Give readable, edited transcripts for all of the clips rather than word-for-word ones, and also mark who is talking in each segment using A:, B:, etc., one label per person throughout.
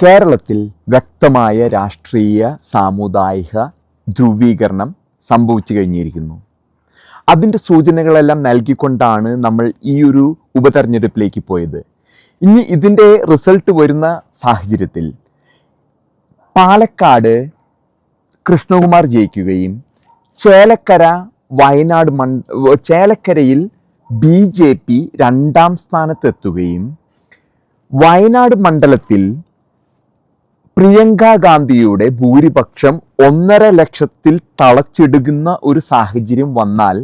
A: കേരളത്തിൽ വ്യക്തമായ രാഷ്ട്രീയ സാമുദായിക ധ്രുവീകരണം സംഭവിച്ചു കഴിഞ്ഞിരിക്കുന്നു. അതിൻ്റെ സൂചനകളെല്ലാം നൽകിക്കൊണ്ടാണ് നമ്മൾ ഈ ഒരു ഉപതെരഞ്ഞെടുപ്പിലേക്ക് പോയത്. ഇനി ഇതിൻ്റെ റിസൾട്ട് വരുന്ന സാഹചര്യത്തിൽ പാലക്കാട് കൃഷ്ണകുമാർ ജയിക്കുകയും ചേലക്കരയിൽ BJP രണ്ടാം സ്ഥാനത്തെത്തുകയും വയനാട് മണ്ഡലത്തിൽ പ്രിയങ്ക ഗാന്ധിയുടെ ഭൂരിപക്ഷം 1.5 ലക്ഷത്തിൽ തളച്ചിടുന്ന ഒരു സാഹചര്യം വന്നാൽ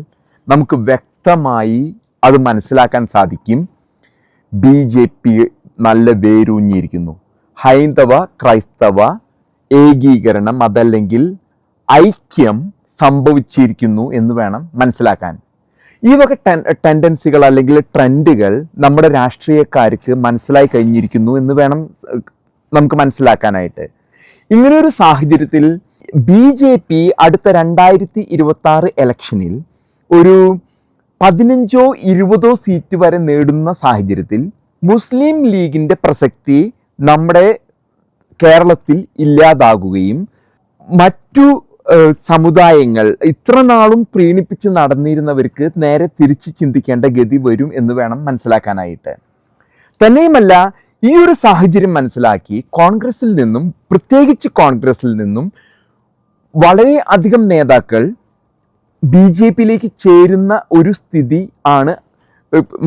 A: നമുക്ക് വ്യക്തമായി അത് മനസ്സിലാക്കാൻ സാധിക്കും. BJP നല്ല വേരൂന്നിയിരിക്കുന്നു. ഹൈന്ദവ ക്രൈസ്തവ ഏകീകരണം അതല്ലെങ്കിൽ ഐക്യം സംഭവിച്ചിരിക്കുന്നു എന്ന് വേണം മനസ്സിലാക്കാൻ. ഈ വക ടെൻഡൻസികൾ അല്ലെങ്കിൽ ട്രെൻഡുകൾ നമ്മുടെ രാഷ്ട്രീയക്കാർക്ക് മനസ്സിലായി കഴിഞ്ഞിരിക്കുന്നു എന്ന് വേണം നമുക്ക് മനസ്സിലാക്കാനായിട്ട്. ഇങ്ങനെയൊരു സാഹചര്യത്തിൽ BJP അടുത്ത 2026 ഇലക്ഷനിൽ ഒരു 15-20 സീറ്റ് വരെ നേടുന്ന സാഹചര്യത്തിൽ മുസ്ലിം ലീഗിൻ്റെ പ്രസക്തി നമ്മുടെ കേരളത്തിൽ ഇല്ലാതാകുകയും മറ്റു സമുദായങ്ങൾ ഇത്ര നാളും പ്രീണിപ്പിച്ച് നടന്നിരുന്നവർക്ക് നേരെ തിരിച്ച് ചിന്തിക്കേണ്ട ഗതി വരും എന്ന് വേണം മനസ്സിലാക്കാനായിട്ട്. തന്നെയുമല്ല, ഈ ഒരു സാഹചര്യം മനസ്സിലാക്കി പ്രത്യേകിച്ച് കോൺഗ്രസിൽ നിന്നും വളരെ അധികം നേതാക്കൾ BJPയിലേക്ക് ചേരുന്ന ഒരു സ്ഥിതി ആണ്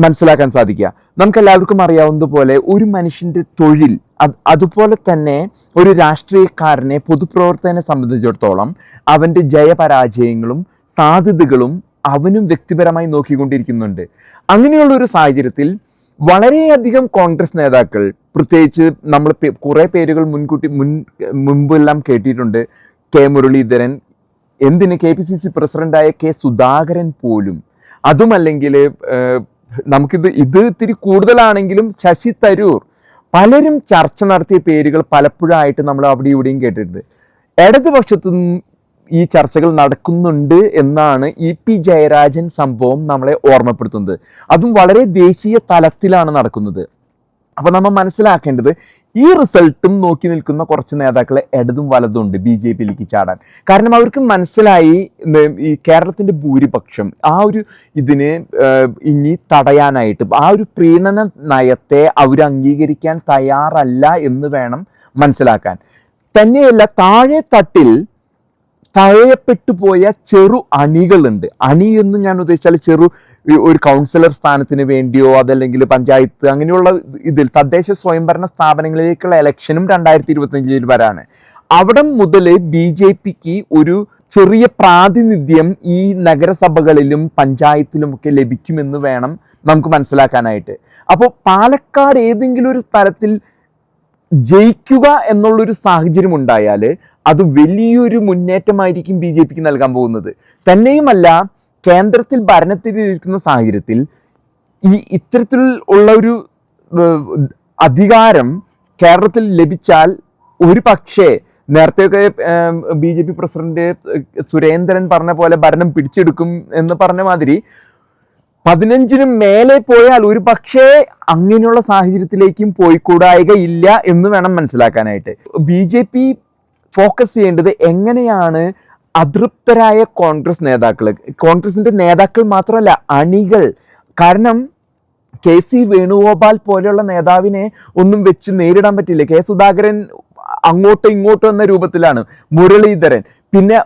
A: മനസ്സിലാക്കാൻ സാധിക്കുക. നമുക്കെല്ലാവർക്കും അറിയാവുന്നതുപോലെ ഒരു മനുഷ്യൻ്റെ തൊഴിൽ അതുപോലെ തന്നെ ഒരു രാഷ്ട്രീയക്കാരനെ പൊതുപ്രവർത്തകനെ സംബന്ധിച്ചിടത്തോളം അവൻ്റെ ജയപരാജയങ്ങളും സാധ്യതകളും അവനും വ്യക്തിപരമായി നോക്കിക്കൊണ്ടിരിക്കുന്നുണ്ട്. അങ്ങനെയുള്ളൊരു സാഹചര്യത്തിൽ വളരെയധികം കോൺഗ്രസ് നേതാക്കൾ, പ്രത്യേകിച്ച് നമ്മൾ കുറേ പേരുകൾ മുൻപെല്ലാം കേട്ടിട്ടുണ്ട്. കെ മുരളീധരൻ, എന്തിന് KPCC പ്രസിഡന്റായ K സുധാകരൻ പോലും, അതുമല്ലെങ്കിൽ ഇത് ഇത്തിരി കൂടുതലാണെങ്കിലും ശശി തരൂർ, പലരും ചർച്ച നടത്തിയ പേരുകൾ പലപ്പോഴായിട്ട് നമ്മൾ അവിടെ ഇവിടെയും കേട്ടിട്ടുണ്ട്. ഇടതുപക്ഷത്തു നിന്നും ഈ ചർച്ചകൾ നടക്കുന്നുണ്ട് എന്നാണ് EP ജയരാജൻ സംഭവം നമ്മളെ ഓർമ്മപ്പെടുത്തുന്നത്. അതും വളരെ ദേശീയ തലത്തിലാണ് നടക്കുന്നത്. അപ്പോൾ നമ്മൾ മനസ്സിലാക്കേണ്ടത് ഈ റിസൾട്ടും നോക്കി നിൽക്കുന്ന കുറച്ച് നേതാക്കളെ ഇടതും വലതും ഉണ്ട് BJPയിലേക്ക് ചാടാൻ. കാരണം അവർക്ക് മനസ്സിലായി ഈ കേരളത്തിൻ്റെ ഭൂരിപക്ഷം ആ ഒരു ഇതിന് ഇനി തടയാനായിട്ട് ആ ഒരു പ്രീണന നയത്തെ അവർ അംഗീകരിക്കാൻ തയ്യാറല്ല എന്ന് വേണം മനസ്സിലാക്കാൻ. തന്നെയല്ല, താഴെ തട്ടിൽ തഴയപ്പെട്ടു പോയ ചെറു അണികളുണ്ട്. അണി എന്ന് ഞാൻ ഉദ്ദേശിച്ചാൽ ഒരു കൗൺസിലർ സ്ഥാനത്തിന് വേണ്ടിയോ അതല്ലെങ്കിൽ പഞ്ചായത്ത് അങ്ങനെയുള്ള ഇതിൽ തദ്ദേശ സ്വയംഭരണ സ്ഥാപനങ്ങളിലേക്കുള്ള ഇലക്ഷനും 2025 വരാണ്. അവിടെ മുതൽ BJPക്ക് ഒരു ചെറിയ പ്രാതിനിധ്യം ഈ നഗരസഭകളിലും പഞ്ചായത്തിലും ഒക്കെ ലഭിക്കുമെന്ന് വേണം നമുക്ക് മനസ്സിലാക്കാനായിട്ട്. അപ്പോൾ പാലക്കാട് ഏതെങ്കിലും ഒരു സ്ഥലത്തിൽ ജയിക്കുക എന്നുള്ളൊരു സാഹചര്യം ഉണ്ടായാൽ അത് വലിയൊരു മുന്നേറ്റമായിരിക്കും BJPക്ക് നൽകാൻ പോകുന്നത്. തന്നെയുമല്ല, കേന്ദ്രത്തിൽ ഭരണത്തിലിരിക്കുന്ന സാഹചര്യത്തിൽ ഇത്തരത്തിൽ ഉള്ള ഒരു അധികാരം കേരളത്തിൽ ലഭിച്ചാൽ ഒരു പക്ഷേ നേരത്തെയൊക്കെ BJP പ്രസിഡന്റ് സുരേന്ദ്രൻ പറഞ്ഞ പോലെ ഭരണം പിടിച്ചെടുക്കും എന്ന് പറഞ്ഞ മാതിരി 15-ന് മേലെ പോയാൽ ഒരു പക്ഷേ അങ്ങനെയുള്ള സാഹചര്യത്തിലേക്കും പോയിക്കൂടായികയില്ല എന്ന് വേണം മനസ്സിലാക്കാനായിട്ട്. BJP ഫോക്കസ് ചെയ്യേണ്ടത് എങ്ങനെയാണ് അതൃപ്തരായ കോൺഗ്രസിൻ്റെ നേതാക്കൾ മാത്രമല്ല അണികൾ. കാരണം KC വേണുഗോപാൽ പോലെയുള്ള നേതാവിനെ ഒന്നും വെച്ച് നേരിടാൻ പറ്റില്ല. K സുധാകരൻ അങ്ങോട്ടോ ഇങ്ങോട്ടോ എന്ന രൂപത്തിലാണ്. മുരളീധരൻ, പിന്നെ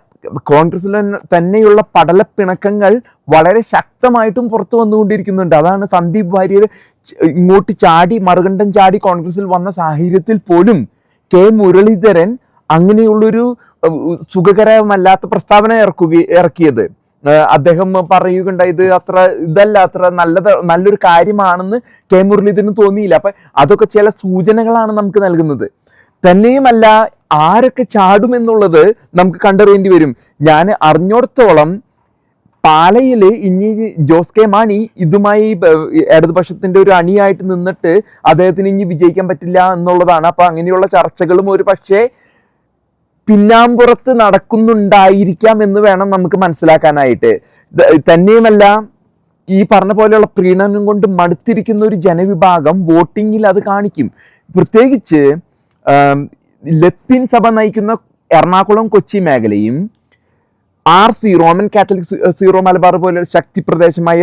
A: കോൺഗ്രസിൽ തന്നെയുള്ള പടലപ്പിണക്കങ്ങൾ വളരെ ശക്തമായിട്ടും പുറത്തു വന്നുകൊണ്ടിരിക്കുന്നുണ്ട്. അതാണ് സന്ദീപ് വാര്യർ ഇങ്ങോട്ട് മറുകണ്ഠം ചാടി കോൺഗ്രസിൽ വന്ന സാഹചര്യത്തിൽ പോലും K മുരളീധരൻ അങ്ങനെയുള്ളൊരു സുഖകരമല്ലാത്ത പ്രസ്താവന ഇറക്കിയത്. അദ്ദേഹം പറയുകയുണ്ടായി ഇത് അത്ര നല്ലൊരു കാര്യമാണെന്ന് K മുരളീധരന് തോന്നിയില്ല. അപ്പം അതൊക്കെ ചില സൂചനകളാണ് നമുക്ക് നൽകുന്നത്. തന്നെയുമല്ല, ആരൊക്കെ ചാടുമെന്നുള്ളത് നമുക്ക് കണ്ടറിയേണ്ടി വരും. ഞാൻ അറിഞ്ഞോടത്തോളം പാലയിൽ ഇനി ജോസ് കെ മാണി ഇതുമായി ഇടതുപക്ഷത്തിന്റെ ഒരു അണിയായിട്ട് നിന്നിട്ട് അദ്ദേഹത്തിന് ഇനി വിജയിക്കാൻ പറ്റില്ല എന്നുള്ളതാണ്. അപ്പൊ അങ്ങനെയുള്ള ചർച്ചകളും ഒരു പക്ഷേ പിന്നാമ്പുറത്ത് നടക്കുന്നുണ്ടായിരിക്കാം എന്ന് വേണം നമുക്ക് മനസ്സിലാക്കാനായിട്ട്. തന്നെയുമല്ല, ഈ പറഞ്ഞ പോലെയുള്ള പ്രീണനം കൊണ്ട് മടുത്തിരിക്കുന്ന ഒരു ജനവിഭാഗം വോട്ടിങ്ങിൽ അത് കാണിക്കും. പ്രത്യേകിച്ച് ലത്തീൻ സഭ നയിക്കുന്ന എറണാകുളം കൊച്ചി മേഖലയും RC Roman Catholic zero Malabar പോലെ ശക്തി പ്രദേശമായ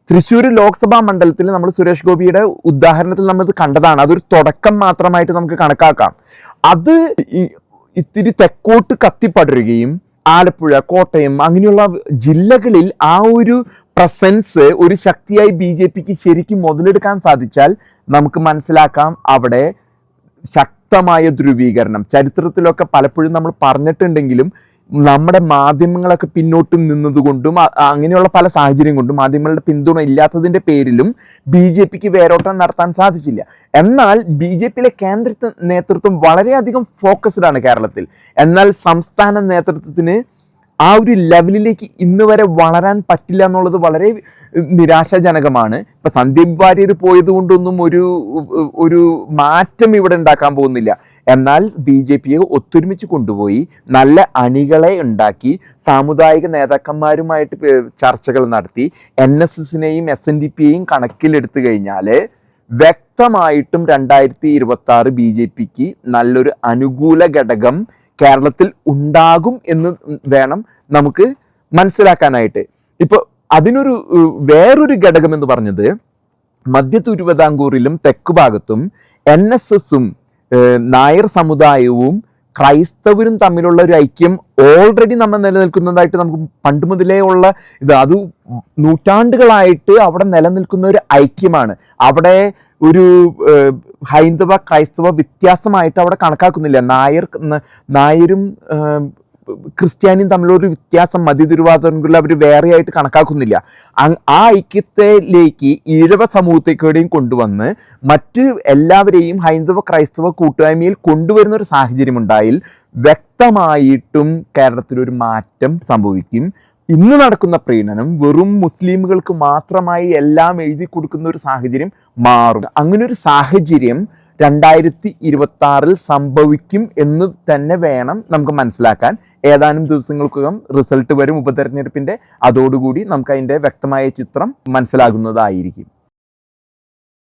A: തൃശ്ശൂർ ലോക്സഭാ മണ്ഡലത്തിൽ നമ്മൾ സുരേഷ് ഗോപിയുടെ ഉദാഹരണത്തിൽ നമ്മൾ ഇത് കണ്ടതാണ്. അതൊരു തുടക്കം മാത്രമായിട്ട് നമുക്ക് കണക്കാക്കാം. അത് ഇത്തിരി തെക്കോട്ട് കത്തിപ്പടരുകയും ആലപ്പുഴ, കോട്ടയം അങ്ങനെയുള്ള ജില്ലകളിൽ ആ ഒരു പ്രസൻസ് ഒരു ശക്തിയായി BJPക്ക് ശരിക്കും മുതലെടുക്കാൻ സാധിച്ചാൽ നമുക്ക് മനസ്സിലാക്കാം അവിടെ ശക്തമായ ധ്രുവീകരണം. ചരിത്രത്തിലൊക്കെ പലപ്പോഴും നമ്മൾ പറഞ്ഞിട്ടുണ്ടെങ്കിലും നമ്മുടെ മാധ്യമങ്ങളൊക്കെ പിന്നോട്ടും നിന്നതുകൊണ്ടും അങ്ങനെയുള്ള പല സാഹചര്യം കൊണ്ടും മാധ്യമങ്ങളുടെ പിന്തുണ ഇല്ലാത്തതിൻ്റെ പേരിലും BJPക്ക് വേരോട്ടം നടത്താൻ സാധിച്ചില്ല. എന്നാൽ BJPയിലെ കേന്ദ്ര നേതൃത്വം വളരെയധികം ഫോക്കസ്ഡ് ആണ് കേരളത്തിൽ. എന്നാൽ സംസ്ഥാന നേതൃത്വത്തിന് ആ ഒരു ലെവലിലേക്ക് ഇന്ന് വരെ വളരാൻ പറ്റില്ല എന്നുള്ളത് വളരെ നിരാശാജനകമാണ്. ഇപ്പൊ സന്ദീപ് വാര്യർ പോയത് കൊണ്ടൊന്നും ഒരു മാറ്റം ഇവിടെ ഉണ്ടാക്കാൻ പോകുന്നില്ല. എന്നാൽ BJPയെ ഒത്തൊരുമിച്ച് കൊണ്ടുപോയി നല്ല അണികളെ ഉണ്ടാക്കി സാമുദായിക നേതാക്കന്മാരുമായിട്ട് ചർച്ചകൾ നടത്തി NSSനെയും SNDPയെയും കണക്കിലെടുത്തു കഴിഞ്ഞാൽ വ്യക്തമായിട്ടും 2026 BJPക്ക് നല്ലൊരു അനുകൂല ഘടകം കേരളത്തിൽ ഉണ്ടാകും എന്ന് വേണം നമുക്ക് മനസ്സിലാക്കാനായിട്ട്. ഇപ്പൊ അതിനൊരു വേറൊരു എന്ന് പറഞ്ഞത് മധ്യ തിരുവിതാംകൂറിലും തെക്ക് ഭാഗത്തും NSSും നായർ സമുദായവും ക്രൈസ്തവരും തമ്മിലുള്ള ഒരു ഐക്യം ഓൾറെഡി നമ്മൾ നിലനിൽക്കുന്നതായിട്ട് നമുക്ക് പണ്ട് മുതലേ ഉള്ള അത് നൂറ്റാണ്ടുകളായിട്ട് അവിടെ നിലനിൽക്കുന്ന ഒരു ഐക്യമാണ്. അവിടെ ഒരു ഹൈന്ദവ ക്രൈസ്തവ വ്യത്യാസമായിട്ട് അവിടെ കണക്കാക്കുന്നില്ല. നായരും ക്രിസ്ത്യാനിയും തമ്മിലൊരു വ്യത്യാസം മധ്യ തിരുവിതാംകൂറിൽ അവർ വേറെയായിട്ട് കണക്കാക്കുന്നില്ല. ആ ഐക്യത്തിലേക്ക് ഈഴവ സമൂഹത്തേക്കൂടെയും കൊണ്ടുവന്ന് മറ്റ് എല്ലാവരെയും ഹൈന്ദവ ക്രൈസ്തവ കൂട്ടായ്മയിൽ കൊണ്ടുവരുന്ന ഒരു സാഹചര്യം ഉണ്ടായാൽ വ്യക്തമായിട്ടും കേരളത്തിലൊരു മാറ്റം സംഭവിക്കും. ഇന്ന് നടക്കുന്ന പ്രീണനം വെറും മുസ്ലിമുകൾക്ക് മാത്രമായി എല്ലാം എഴുതി കൊടുക്കുന്ന ഒരു സാഹചര്യം മാറും. അങ്ങനെ ഒരു സാഹചര്യം 2026 സംഭവിക്കും എന്ന് തന്നെ വേണം നമുക്ക് മനസ്സിലാക്കാൻ. ഏതാനും ദിവസങ്ങൾക്കകം റിസൾട്ട് വരും ഉപതെരഞ്ഞെടുപ്പിന്റെ. അതോടുകൂടി നമുക്ക് അതിൻ്റെ വ്യക്തമായ ചിത്രം മനസ്സിലാകുന്നതായിരിക്കും.